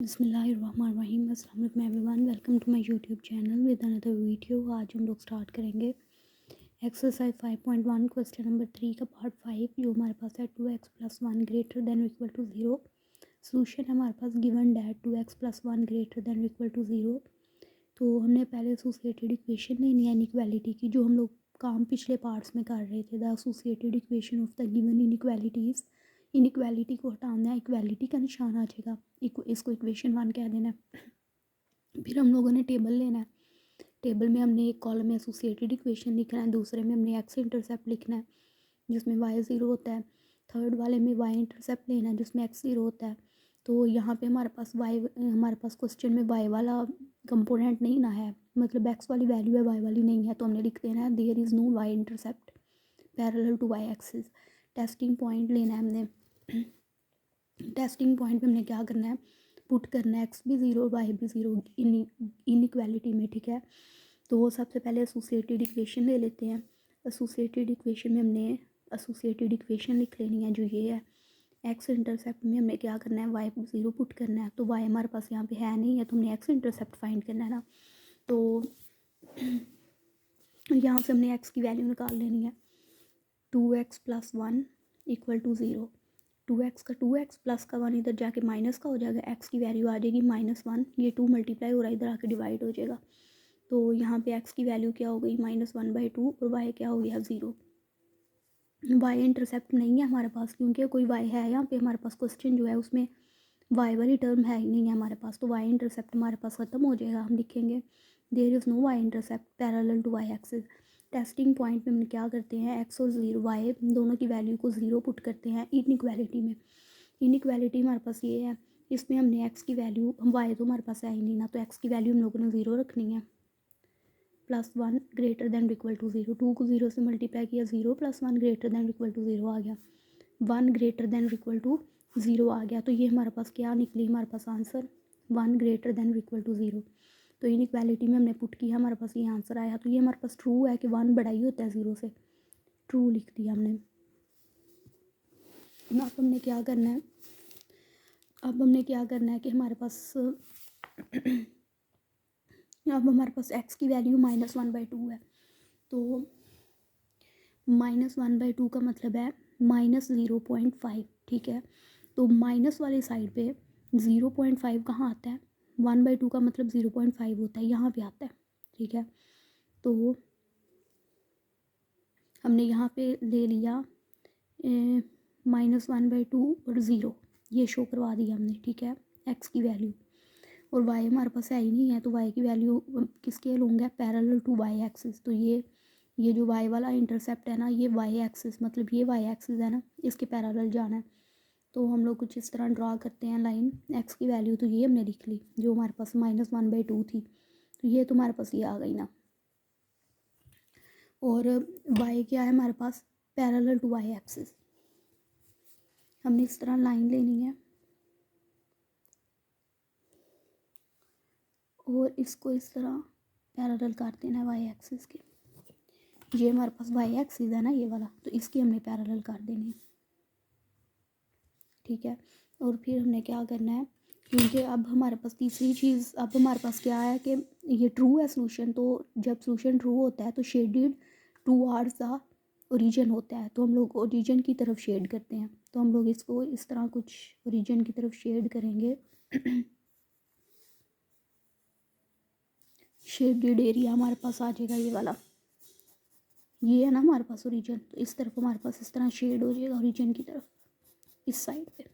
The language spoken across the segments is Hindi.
बिस्मिल्लाहिर्रहमानिर्रहीम। अस्सलाम वालेकुम everyone, welcome to my YouTube channel with another video. आज हम लोग स्टार्ट करेंगे एक्सरसाइज 5.1 क्वेश्चन नंबर 3 का पार्ट 5 जो हमारे पास है 2x + 1 greater than equal to 0। Solution है हमारे पास given that 2x + 1 greater than equal to 0। तो हमने पहले एसोसिएटेड इक्वेशन लेनी है इनइक्वालिटी की, जो हम लोग काम पिछले पार्ट्स में कर रहे थे। The associated equation of the given inequalities, inequality को हटाना है, इक्वालिटी का निशान आ जाएगा, इसको इक्वेशन 1 कह देना है। फिर हम लोगों ने टेबल लेना है, टेबल में हमने एक कॉलम में एसोसिएटेड इक्वेशन लिखना है, दूसरे में हमने एक्स इंटरसेप्ट लिखना है जिसमें वाई ज़ीरो होता है, थर्ड वाले में वाई इंटरसेप्ट लेना है जिसमें एक्स ज़ीरो होता है। तो यहाँ पे हमारे पास क्वेश्चन में वाई वाला कंपोनेंट नहीं ना है, मतलब एक्स वाली वैल्यू है वाई वाली नहीं है, तो हमने लिख देना है there is no y intercept parallel to y axis. Testing point लेना है हमने, टेस्टिंग पॉइंट पे हमने क्या करना है, पुट करना है एक्स भी ज़ीरो वाई भी ज़ीरो इनइक्वालिटी में, ठीक है। तो सबसे पहले एसोसिएटेड इक्वेशन ले लेते हैं। एसोसिएटेड इक्वेशन में हमने एसोसिएटेड इक्वेशन लिख लेनी है जो ये है। एक्स इंटरसेप्ट में हमने क्या करना है, वाई ज़ीरो पुट करना है, तो वाई हमारे पास यहाँ पे है नहीं है, तो हमने एक्स इंटरसेप्ट फाइंड करना है ना। तो यहाँ से हमने एक्स की वैल्यू निकाल लेनी है। 2x + 1 equal to 0। 2x का 2x प्लस का 1 इधर जाके माइनस का हो जाएगा, x की वैल्यू आ जाएगी -1, ये 2 मल्टीप्लाई हो रहा है इधर आके डिवाइड हो जाएगा। तो यहाँ पे x की वैल्यू क्या हो गई -1/2 और y क्या हो गया 0। y इंटरसेप्ट नहीं है हमारे पास क्योंकि कोई y है यहाँ पे, हमारे पास क्वेश्चन जो है उसमें y वाली टर्म है ही नहीं है हमारे पास, तो y इंटरसेप्ट हमारे पास ख़त्म हो जाएगा। हम लिखेंगे there is no y intercept parallel to y axis. Testing point में हम क्या करते हैं, x और 0 y दोनों की वैल्यू को 0 पुट करते हैं इनइक्वालिटी में। इनइक्वालिटी हमारे पास ये है, इसमें हमने x की वैल्यू, y तो हमारे पास है ही नहीं ना, तो x की वैल्यू हम लोगों ने 0 रखनी है। +1 ग्रेटर देन इक्वल टू 0, 2 को 0 से मल्टीप्लाई किया 0 + 1 ग्रेटर देन इक्वल टू 0 आ गया, 1 ग्रेटर देन इक्वल टू 0 आ गया। तो ये हमारे पास क्या निकली, हमारे पास answer 1 greater than equal to 0। तो इनइक्वालिटी में हमने पुट किया, हमारे पास ये आंसर आया। तो ये हमारे पास ट्रू है कि 1 बड़ा ही होता है 0 से, ट्रू लिख दिया हमने। अब हमने क्या करना है, कि हमारे पास अब हमारे पास x की वैल्यू -1/2 है, तो -1/2 का मतलब है -0.5, ठीक है। तो माइनस वाली साइड पे 0.5 कहाँ आता है, 1/2 का मतलब 0.5 होता है, यहाँ पे आता है, ठीक है। तो हमने यहाँ पे ले लिया -1/2 और 0, ये शो करवा दिया हमने, ठीक है, x की वैल्यू। और y हमारे पास है ही नहीं है, तो y की वैल्यू किसके लूँगा, पैरेलल टू y एक्सिस। तो ये जो y वाला इंटरसेप्ट है ना, ये y एक्सिस, मतलब ये y एक्सिस है ना, इसके पैरेलल जाना है। तो हम लोग कुछ इस तरह ड्रा करते हैं लाइन, x की वैल्यू तो ये हमने लिख ली जो हमारे पास -1/2 थी, तो ये तुम्हारे पास ये आ गई ना। और y क्या है हमारे पास, पैरेलल टू y एक्सिस। हमने इस तरह लाइन लेनी है और इसको इस तरह पैरेलल कर देना है y एक्सिस के। ये हमारे पास y एक्सिस है ना ये वाला, तो इसकी हमने पैरेलल कर देनी है, ठीक है। और फिर हमने क्या करना है, क्योंकि अब हमारे पास तीसरी चीज़, अब हमारे पास क्या है कि ये ट्रू है सोल्यूशन, तो जब सोल्यूशन ट्रू होता है तो शेडेड टूवार्ड्स द ओरिजिन होता है, तो हम लोग ओरिजिन की तरफ शेड करते हैं। तो हम लोग इसको इस तरह कुछ ओरिजिन की तरफ शेड करेंगे। शेडेड एरिया हमारे पास आ जाएगा ये वाला, ये है ना हमारे पास ओरिजिन, तो इस तरफ हमारे पास इस तरह शेड हो जाएगा ओरिजिन की तरफ, इस साइड पे,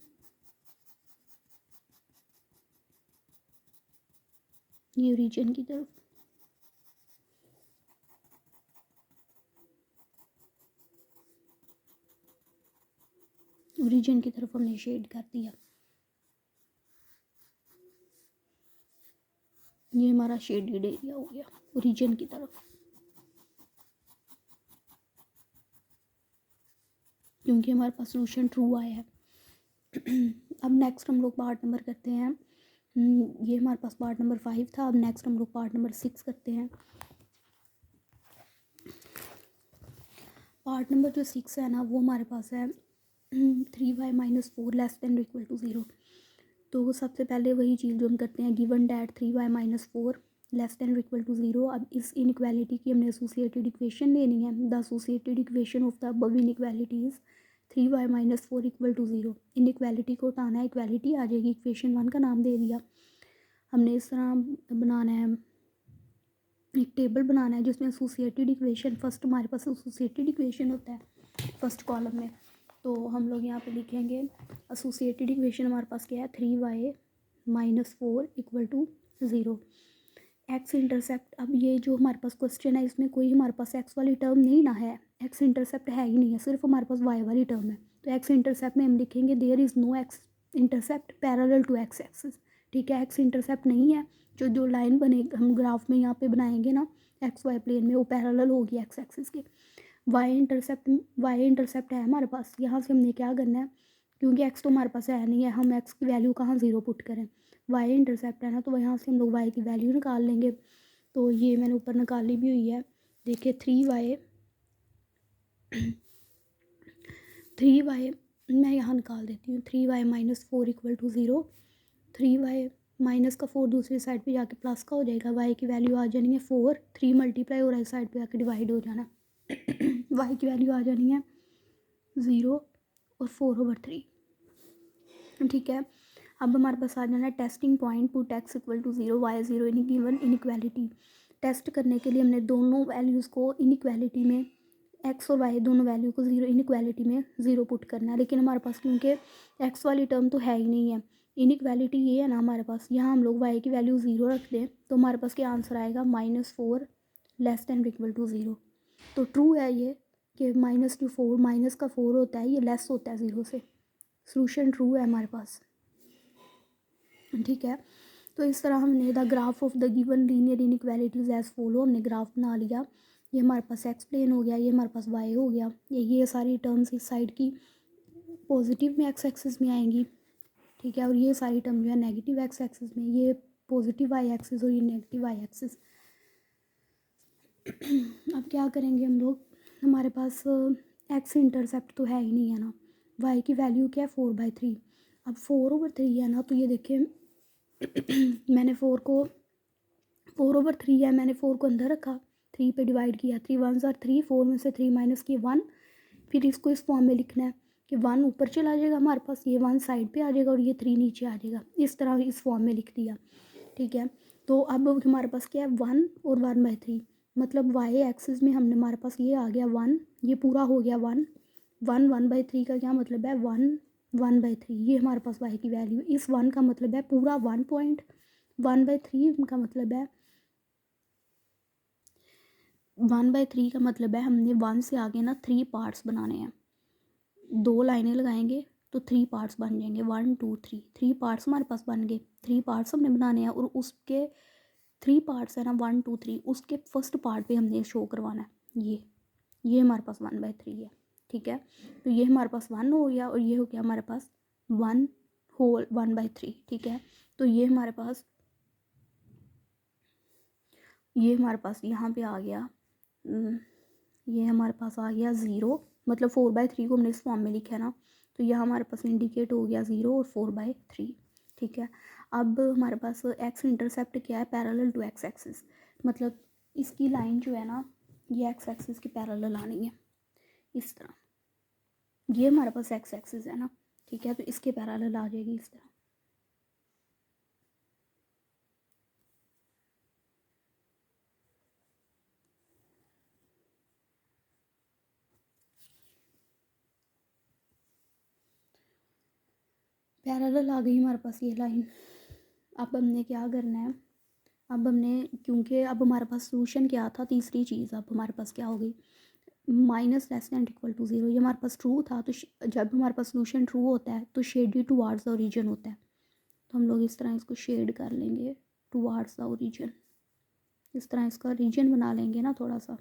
ये ओरिजिन की तरफ। ओरिजिन की तरफ हमने शेड कर दिया, ये हमारा शेडेड एरिया हो गया ओरिजिन की तरफ, क्योंकि हमारे पास सोल्यूशन ट्रू आया है। अब नेक्स्ट हम लोग पार्ट नंबर करते हैं, ये हमारे पास पार्ट नंबर 5 था, अब नेक्स्ट हम लोग पार्ट नंबर 6 करते हैं। पार्ट नंबर जो 6 है ना, वो हमारे पास है 3y - 4 <4 < < 0। तो सबसे पहले वही चीज़ जो हम करते हैं, given that 3y-4 less than equal to 0। अब इस इनइक्वालिटी की हमने एसोसिएटेड इक्वेशन लेनी है। The associated equation of the above inequality is 3y-4 equal to 0। Inequality को उठाना है, इक्वालिटी आ जाएगी, इक्वेशन 1 का नाम दे दिया हमने। इस तरह बनाना है, एक टेबल बनाना है जिसमें एसोसिएटेड इक्वेशन, फर्स्ट हमारे पास एसोसिएटेड इक्वेशन होता है फर्स्ट कॉलम में। तो हम लोग यहाँ पे लिखेंगे एसोसिएटेड इक्वेशन हमारे पास क्या है, 3y-4 equal to 0। X intercept, अब ये जो हमारे पास क्वेश्चन है इसमें कोई हमारे पास एक्स वाली टर्म नहीं ना है, एक्स इंटरसेप्ट है ही नहीं है, सिर्फ हमारे पास वाई वाली टर्म है। तो एक्स इंटरसेप्ट में हम लिखेंगे there is no x intercept parallel to x axis. ठीक है, एक्स इंटरसेप्ट नहीं है, जो लाइन बने हम ग्राफ में यहाँ पे बनाएंगे ना एक्स वाई प्लेन में, वो पैरेलल होगी एक्स एक्सिस के। वाई इंटरसेप्ट है हमारे पास, यहाँ से हमने क्या करना है, क्योंकि एक्स तो हमारे पास है नहीं है, हम एक्स की वैल्यू कहाँ 0 पुट करें, वाई इंटरसेप्ट है ना, तो यहाँ से हम लोग वाई की वैल्यू निकाल लेंगे। तो ये मैंने ऊपर निकाली भी हुई है, देखिए 3y मैं यहाँ निकाल देती हूँ, 3y-4 equal to 0। 3y minus का 4 दूसरी साइड पे जाके प्लस का हो जाएगा, y की वैल्यू आ जानी है 4, 3 मल्टीप्लाई हो रहा है साइड पे जाके डिवाइड हो जाना y की वैल्यू आ जानी है 0 और 4/3। ठीक है, अब हमारे पास आ जाना है testing point, put x equal to 0, y 0 in given inequality. Test करने के लिए हमने दोनों वैल्यूज़ को इनइक्वालिटी में, x और y दोनों वैल्यू को 0 इनइक्वालिटी में 0 पुट करना है। लेकिन हमारे पास क्योंकि x वाली टर्म तो है ही नहीं है, इनइक्वालिटी ये है ना हमारे पास, यहाँ हम लोग y की वैल्यू 0 रख दें तो हमारे पास क्या आंसर आएगा, -4 लेस देन इक्वल टू 0। तो ट्रू है ये कि -4 माइनस का 4 होता है, ये लेस होता है 0 से। सोल्यूशन ट्रू है हमारे पास। ठीक है, तो इस तरह हमने the graph of the given linear inequalities as follow, हमने ग्राफ बना लिया। ये हमारे पास एक्स प्लेन हो गया, ये हमारे पास वाई हो गया, ये सारी टर्म्स इस साइड की पॉजिटिव में एक्स एक्सिस में आएंगी। ठीक है, और ये सारी टर्म जो है नेगेटिव एक्स एक्सिस में, ये पॉजिटिव वाई एक्सिस और ये नेगेटिव वाई एक्सिस। अब क्या करेंगे हम लोग, हमारे पास एक्स इंटरसेप्ट तो है ही नहीं है ना, वाई की वैल्यू क्या है 4/3। अब 4/3 है ना, तो ये देखिए मैंने 4/3 है, मैंने 4 को अंदर रखा, 3 पे डिवाइड किया, 3 1s are 3, 4 में से 3 माइनस किए 1। फिर इसको इस फॉर्म में लिखना है कि 1 ऊपर चला जाएगा हमारे पास, ये 1 साइड पे आ जाएगा और ये 3 नीचे आ जाएगा, इस तरह इस फॉर्म में लिख दिया। ठीक है, तो अब हमारे पास क्या है 1 और 1/3, मतलब वाई एक्सिस में हमने हमारे पास ये आ गया 1, ये पूरा हो गया 1 1/3 का क्या मतलब है 1/3, ये हमारे पास वाई की वैल्यू। इस 1 का मतलब है पूरा 1/3 का मतलब है 1/3 का मतलब है हमने 1 से आगे ना 3 पार्ट्स बनाने हैं, 2 लाइनें लगाएंगे तो 3 पार्ट्स बन जाएंगे, 1 2 3, 3 पार्ट्स हमारे पास बन गए। 3 पार्ट्स हमने बनाने हैं और उसके 3 पार्ट्स है ना 1 2 3, उसके फर्स्ट पार्ट पे हमने शो करवाना है, ये हमारे पास 1/3 है। ठीक है, तो ये हमारे पास 1 हो गया और ये हो गया हमारे पास 1/3। ठीक है, तो ये हमारे पास यहाँ पे आ गया, ये हमारे पास आ गया 0, मतलब 4/3 को हमने इस फॉर्म में लिखा है ना, तो यहाँ हमारे पास इंडिकेट हो गया 0 और 4/3। ठीक है, अब हमारे पास एक्स इंटरसेप्ट क्या है, पैरेलल टू एक्स एक्सिस, मतलब इसकी लाइन जो है ना ये एक्स एक्सिस की पैरेलल आनी है इस तरह, ये हमारे पास एक्स एक्सिस है ना। ठीक है, तो इसके पैरेलल आ जाएगी इस तरह। पैरेलल आ गई हमारे पास ये लाइन। अब हमने क्या करना है, अब हमने, क्योंकि अब हमारे पास सोल्यूशन क्या था, तीसरी चीज़ अब हमारे पास क्या हो गई, minus less than equal to 0। ये हमारे पास ट्रू था, तो जब हमारे पास सोल्यूशन ट्रू होता है तो शेडेड टुवार्ड्स द ओरिजिन होता है, तो हम लोग इस तरह इसको शेड कर लेंगे टुवार्ड्स द ओरिजिन, इस तरह इसका रीजन बना लेंगे ना थोड़ा सा,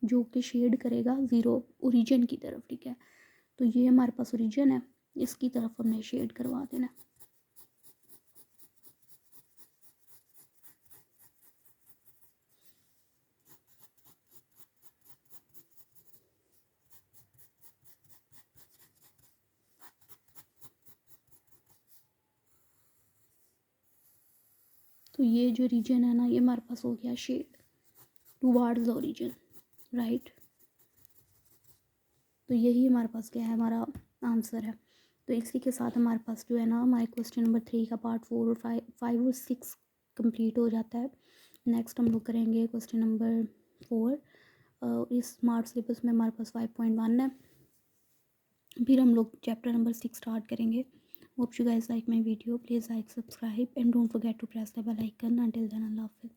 जो कि शेड करेगा 0 ओरिजिन की तरफ। ठीक है, तो ये हमारे पास ओरिजिन है, इसकी तरफ हमने शेड करवा देना। तो ये जो रीजन है ना, ये हमारे पास हो गया शेड टुवार्ड्स ओरिजिन, राइट। तो यही हमारे पास क्या है, हमारा आंसर है। तो इसी के साथ हमारे पास जो है ना, हमारे क्वेश्चन नंबर 3 का पार्ट 4 और 5 और 6 कंप्लीट हो जाता है। नेक्स्ट हम लोग करेंगे क्वेश्चन नंबर 4। इस स्मार्ट सिलेबस में हमारे पास 5.1 है। फिर हम लोग चैप्टर नंबर 6 स्टार्ट करेंगे। Hope you guys like my video, please like, subscribe and don't forget to press the bell icon. Until then, अल्लाह हाफिज़।